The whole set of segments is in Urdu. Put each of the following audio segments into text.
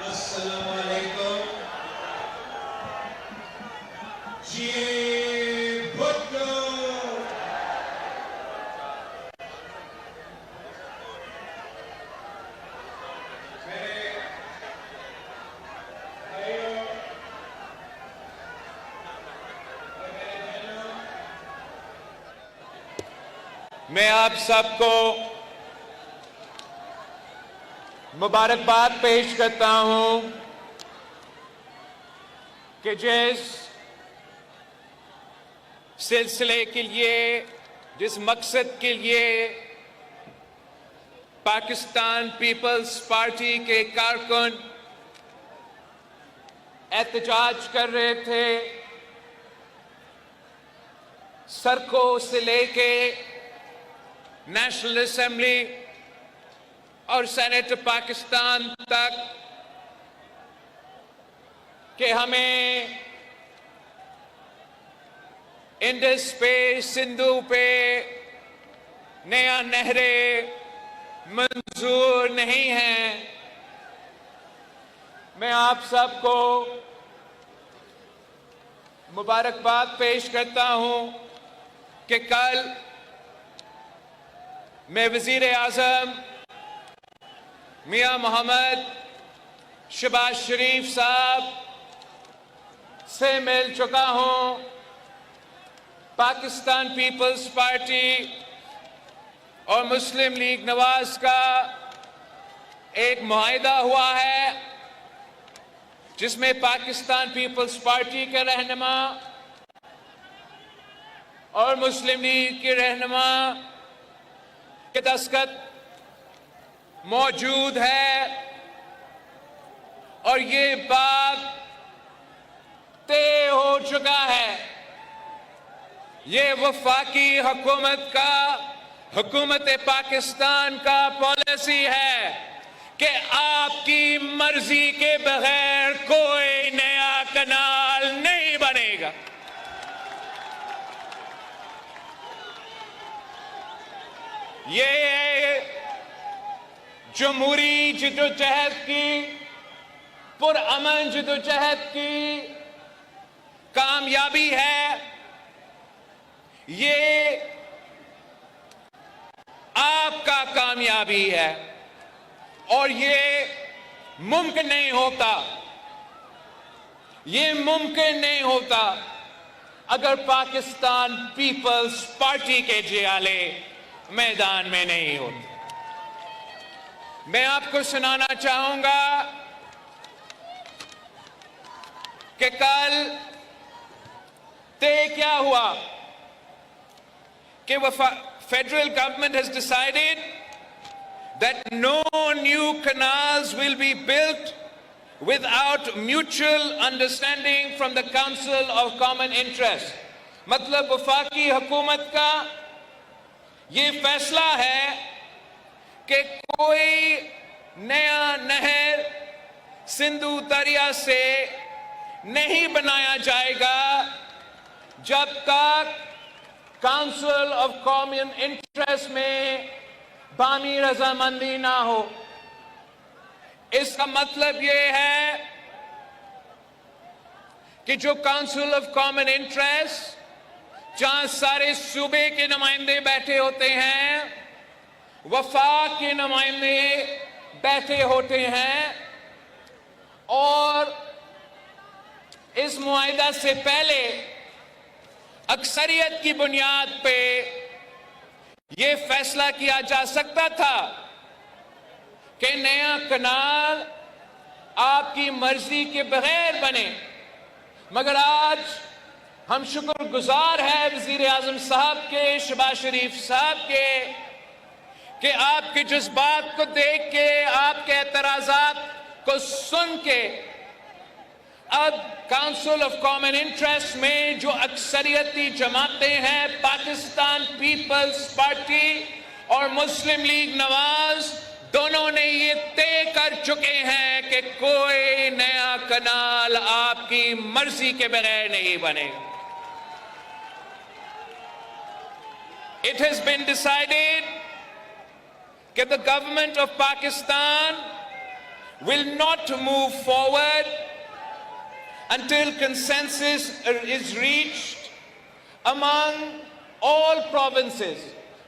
السلام علیکم جی بھٹو میں آپ سب کو مبارکباد پیش کرتا ہوں کہ جس سلسلے کے لیے جس مقصد کے لیے پاکستان پیپلز پارٹی کے کارکن احتجاج کر رہے تھے، سڑکوں سے لے کے نیشنل اسمبلی اور سینیٹ پاکستان تک، کہ ہمیں انڈس پہ سندھو پہ نیا نہریں منظور نہیں ہیں، میں آپ سب کو مبارکباد پیش کرتا ہوں کہ کل میں وزیر اعظم میاں محمد شہباز شریف صاحب سے مل چکا ہوں۔ پاکستان پیپلز پارٹی اور مسلم لیگ نواز کا ایک معاہدہ ہوا ہے جس میں پاکستان پیپلز پارٹی کے رہنما اور مسلم لیگ کے رہنما کے دستخط موجود ہے، اور یہ بات طے ہو چکا ہے۔ یہ وفاقی حکومت پاکستان کا پالیسی ہے کہ آپ کی مرضی کے بغیر کوئی نیا کنال نہیں بنے گا۔ یہ جمہوری جدوجہد کی، پرامن جدوجہد کی کامیابی ہے۔ یہ آپ کا کامیابی ہے، اور یہ ممکن نہیں ہوتا، یہ ممکن نہیں ہوتا اگر پاکستان پیپلز پارٹی کے جیالے میدان میں نہیں ہوتے۔ میں آپ کو سنانا چاہوں گا کہ کل طے کیا ہوا کہ federal government has decided that no new canals will be built without mutual understanding from the Council of Common Interest۔ مطلب وفاقی حکومت کا یہ فیصلہ ہے کہ کوئی نیا نہر سندھو دریا سے نہیں بنایا جائے گا جب تک کاؤنسل آف کامن انٹرسٹ میں باہمی رضامندی نہ ہو۔ اس کا مطلب یہ ہے کہ جو کاؤنسل آف کامن انٹرسٹ جہاں سارے صوبے کے نمائندے بیٹھے ہوتے ہیں، وفاق کے نمائندے بیٹھے ہوتے ہیں، اور اس معاہدہ سے پہلے اکثریت کی بنیاد پہ یہ فیصلہ کیا جا سکتا تھا کہ نیا کنال آپ کی مرضی کے بغیر بنے، مگر آج ہم شکر گزار ہیں وزیر اعظم صاحب کے، شہباز شریف صاحب کے، کہ آپ کے جذبات کو دیکھ کے، آپ کے اعتراضات کو سن کے، اب کاؤنسل آف کامن انٹرسٹ میں جو اکثریتی جماعتیں ہیں، پاکستان پیپلز پارٹی اور مسلم لیگ نواز، دونوں نے یہ طے کر چکے ہیں کہ کوئی نیا کنال آپ کی مرضی کے بغیر نہیں بنے گا۔ It has been decided that the government of Pakistan will not move forward until consensus is reached among all provinces.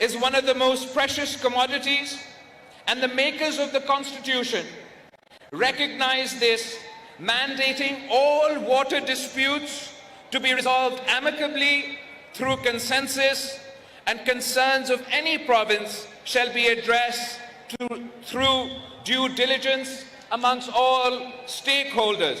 is one of the most precious commodities and the makers of the Constitution recognize this, mandating all water disputes to be resolved amicably through consensus, and concerns of any province shall be addressed through due diligence amongst all stakeholders.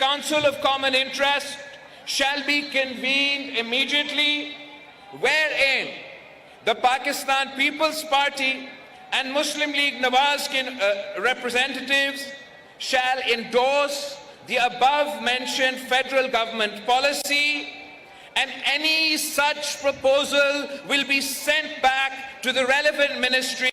Council of Common Interest shall be convened immediately wherein the Pakistan People's Party and Muslim League Nawaz representatives shall endorse the above mentioned federal government policy, and any such proposal will be sent back to the relevant ministry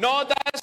9-10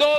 2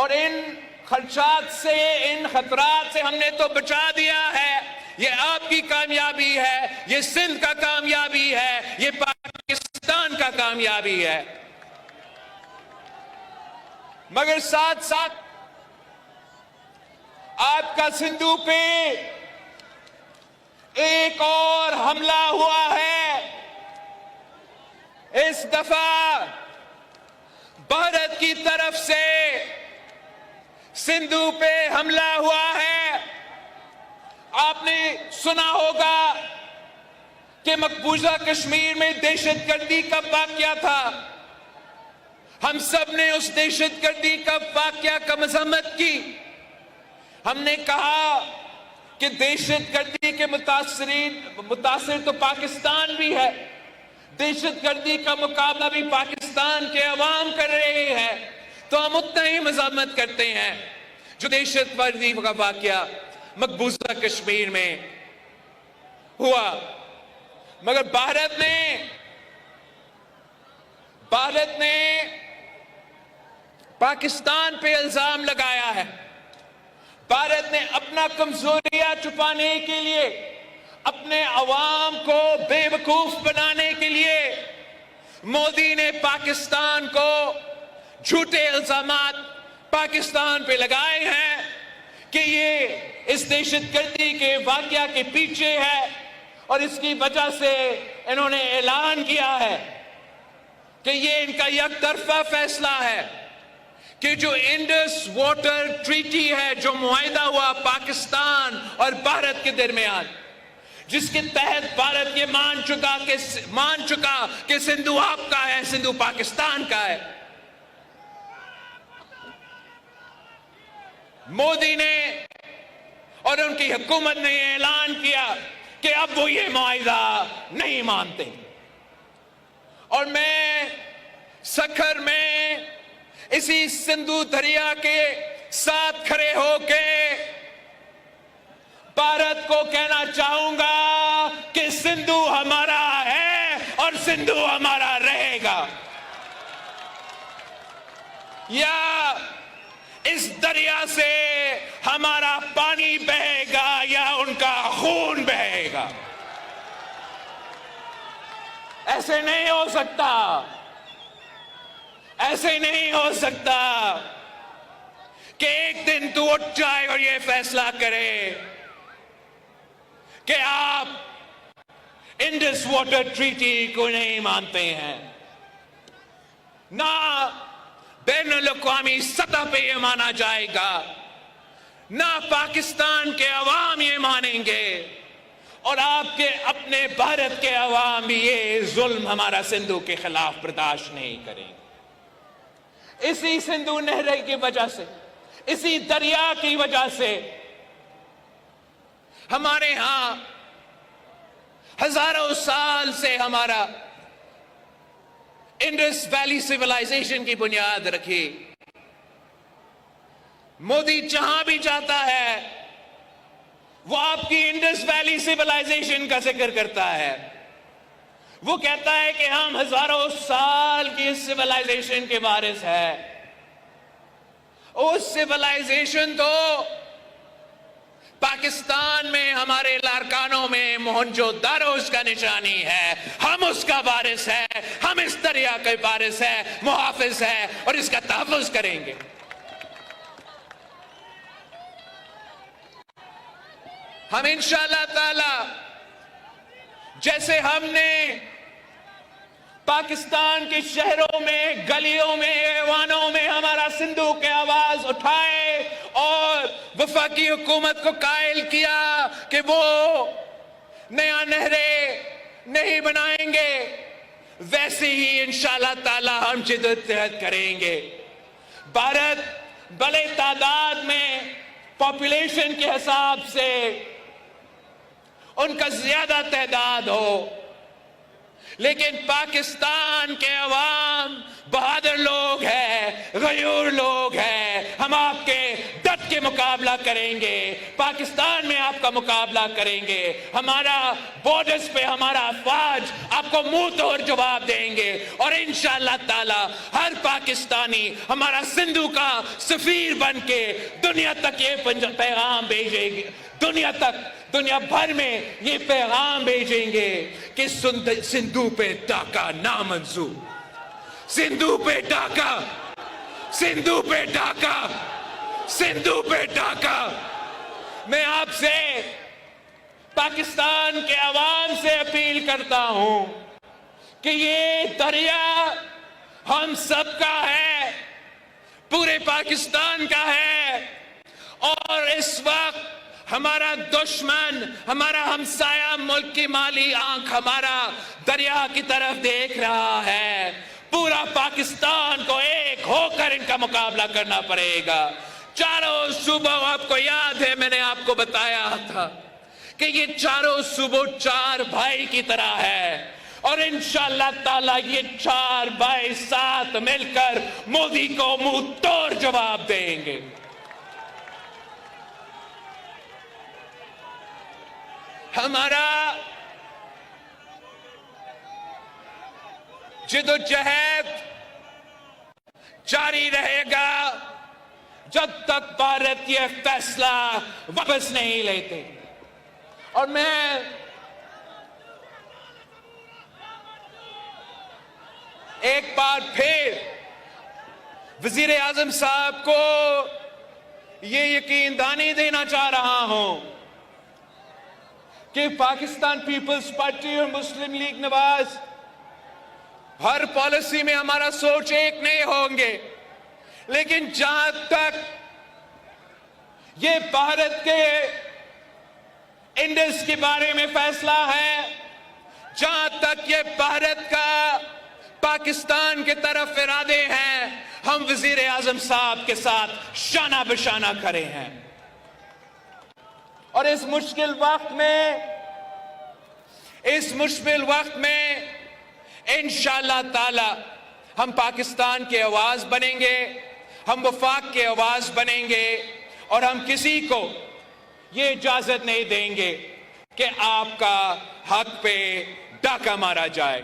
اور ان خدشات سے، ان خطرات سے ہم نے تو بچا دیا ہے. یہ آپ کی کامیابی ہے، یہ سندھ کا کامیابی ہے، یہ پاکستان کا کامیابی ہے. مگر ساتھ ساتھ آپ کا سندھو پہ ایک اور حملہ ہوا ہے. اس دفعہ بھارت کی طرف سے سندھو پہ حملہ ہوا ہے. آپ نے سنا ہوگا کہ مقبوضہ کشمیر میں دہشت گردی کا واقعہ تھا. ہم سب نے اس دہشت گردی کا واقعہ کا مذمت کی. ہم نے کہا کہ دہشت گردی کے متاثر تو پاکستان بھی ہے. دہشت گردی کا مقابلہ بھی پاکستان کے عوام کر رہے ہیں، تو ہم اتنا ہی مذمت کرتے ہیں جو دہشت گردی کا واقعہ مقبوضہ کشمیر میں ہوا. مگر بھارت نے پاکستان پہ الزام لگایا ہے. بھارت نے اپنا کمزوریاں چھپانے کے لیے، اپنے عوام کو بے وقوف بنانے کے لیے مودی نے پاکستان کو جھوٹے الزامات پاکستان پہ لگائے ہیں کہ یہ اس دہشت گردی کے واقعہ کے پیچھے ہے. اور اس کی وجہ سے انہوں نے اعلان کیا ہے کہ یہ ان کا یک طرفہ فیصلہ ہے کہ جو انڈس واٹر ٹریٹی ہے، جو معاہدہ ہوا پاکستان اور بھارت کے درمیان، جس کے تحت بھارت یہ مان چکا کہ سندھو آپ کا ہے، سندھو پاکستان کا ہے. مودی نے اور ان کی حکومت نے اعلان کیا کہ اب وہ یہ معاہدہ نہیں مانتے. اور میں سکھر میں اسی سندھو دریا کے ساتھ کھڑے ہو کے بھارت کو کہنا چاہوں گا کہ سندھو ہمارا ہے اور سندھو ہمارا رہے گا. یا اس دریا سے ہمارا پانی بہے گا یا ان کا خون بہے گا. ایسے نہیں ہو سکتا، ایسے نہیں ہو سکتا کہ ایک دن تو اٹھ جائے اور یہ فیصلہ کرے کہ آپ انڈس واٹر ٹریٹی کو نہیں مانتے ہیں. نہ بین الاقوامی سطح پہ یہ مانا جائے گا، نہ پاکستان کے عوام یہ مانیں گے، اور آپ کے اپنے بھارت کے عوام بھی یہ ظلم ہمارا سندھو کے خلاف برداشت نہیں کریں گے. اسی سندھو نہر کی وجہ سے، اسی دریا کی وجہ سے ہمارے ہاں ہزاروں سال سے ہمارا انڈس ویلی سیولائزیشن کی بنیاد رکھی. مودی جہاں بھی جاتا ہے وہ آپ کی انڈس ویلی سیولائزیشن کا ذکر کرتا ہے. وہ کہتا ہے کہ ہم ہزاروں سال کی سیولائزیشن کے وارث ہیں. اس سیولائزیشن تو پاکستان میں ہمارے لارکانوں میں موہنجو دارو اس کا نشانی ہے. ہم اس کا وارث ہیں، ہم اس دریا کے وارث ہیں، محافظ ہیں، اور اس کا تحفظ کریں گے. ہم انشاءاللہ تعالی جیسے ہم نے پاکستان کے شہروں میں، گلیوں میں، ایوانوں میں ہمارا سندھو کے آواز اٹھائے اور وفاقی حکومت کو قائل کیا کہ وہ نیا نہریں نہیں بنائیں گے، ویسے ہی انشاءاللہ تعالی ہم جدوجہد کریں گے. بھارت بڑے تعداد میں پاپولیشن کے حساب سے ان کا زیادہ تعداد ہو، لیکن پاکستان کے عوام بہادر لوگ ہیں، غیور لوگ ہیں. ہم ہم آپ کے ڈٹ کے مقابلہ کریں گے، پاکستان میں آپ کا مقابلہ کریں گے، ہمارا بارڈرز پہ ہمارا افواج آپ کو منہ توڑ جواب دیں گے، اور انشاءاللہ تعالی ہر پاکستانی ہمارا سندھو کا سفیر بن کے دنیا تک یہ پیغام بھیجے گی، دنیا بھر میں یہ پیغام بھیجیں گے کہ سندھو پہ ڈاکہ نامنظور، سندھو پہ ڈاکہ، سندھو پہ ڈاکہ، سندھو پہ ڈاکہ۔ میں آپ سے، پاکستان کے عوام سے اپیل کرتا ہوں کہ یہ دریا ہم سب کا ہے، پورے پاکستان کا ہے، اور اس وقت ہمارا دشمن، ہمارا ہمسایہ ملک کی مالی آنکھ ہمارا دریا کی طرف دیکھ رہا ہے۔ پورا پاکستان کو ایک ہو کر ان کا مقابلہ کرنا پڑے گا۔ چاروں صوبوں، آپ کو یاد ہے میں نے آپ کو بتایا تھا کہ یہ چاروں صوبوں چار بھائی کی طرح ہے، اور انشاءاللہ تعالی یہ چار بھائی ساتھ مل کر مودی کو منہ توڑ جواب دیں گے۔ ہمارا جدوجہد جاری رہے گا جب تک بھارت یہ فیصلہ واپس نہیں لیتے۔ اور میں ایک بار پھر وزیر اعظم صاحب کو یہ یقین دہانی دینا چاہ رہا ہوں کہ پاکستان پیپلز پارٹی اور مسلم لیگ نواز ہر پالیسی میں ہمارا سوچ ایک نہیں ہوں گے، لیکن جہاں تک یہ بھارت کے انڈس کے بارے میں فیصلہ ہے، جہاں تک یہ بھارت کا پاکستان کے طرف ارادے ہیں، ہم وزیر اعظم صاحب کے ساتھ شانہ بشانہ کھڑے ہیں۔ اور اس مشکل وقت میں انشاءاللہ تعالی ہم پاکستان کے آواز بنیں گے، ہم وفاق کے آواز بنیں گے، اور ہم کسی کو یہ اجازت نہیں دیں گے کہ آپ کا حق پہ ڈاکہ مارا جائے۔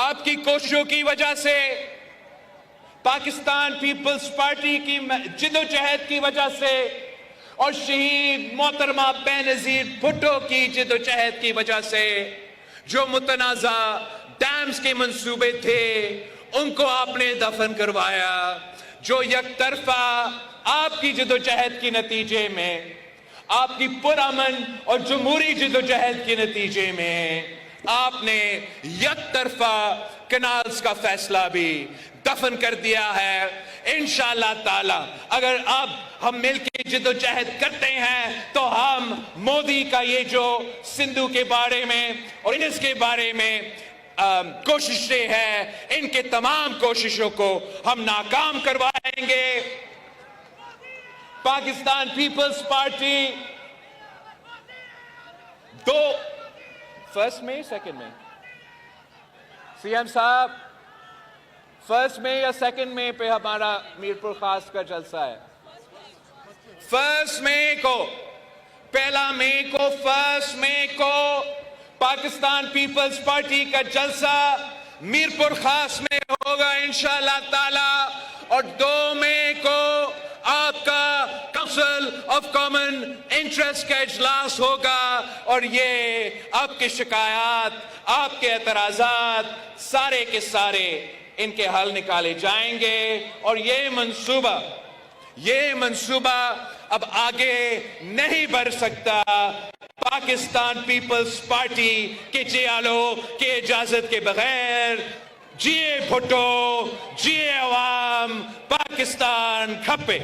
آپ کی کوششوں کی وجہ سے، پاکستان پیپلز پارٹی کی جدوجہد کی وجہ سے، اور شہید محترمہ بینظیر بھٹو کی جدوجہد کی وجہ سے، جو متنازع ڈیمز کے منصوبے تھے ان کو آپ نے دفن کروایا، جو یک طرفہ آپ کی جدوجہد کے نتیجے میں، آپ کی پرامن اور جمہوری جدوجہد کے نتیجے میں آپ نے یک طرفہ کنالز کا فیصلہ بھی دفن کر دیا ہے۔ انشاءاللہ تعالی اگر اب ہم مل کے جدوجہد کرتے ہیں تو ہم مودی کا یہ جو سندھو کے بارے میں اور اس کے بارے میں کوششیں ہیں، ان کے تمام کوششوں کو ہم ناکام کروائیں گے۔ پاکستان پیپلز پارٹی فرسٹ میں سیکنڈ میں سی ایم صاحب فرسٹ میں یا سیکنڈ میں پہ ہمارا میرپور خاص کا جلسہ ہے؟ فرسٹ مئی کو، پہلا مئی کو، فرسٹ مئی کو پاکستان پیپلز پارٹی کا جلسہ میرپور خاص میں ہوگا انشاءاللہ تعالی، اور 2 مئی کو آپ کا کونسل آف کامن انٹرسٹ کا اجلاس ہوگا، اور یہ آپ کی شکایات، آپ کے اعتراضات سارے کے سارے ان کے حل نکالے جائیں گے، اور یہ منصوبہ اب آگے نہیں بڑھ سکتا پاکستان پیپلز پارٹی کے جیالوں کے اجازت کے بغیر۔ جیے بھٹو، جیے عوام، پاکستان کھپے۔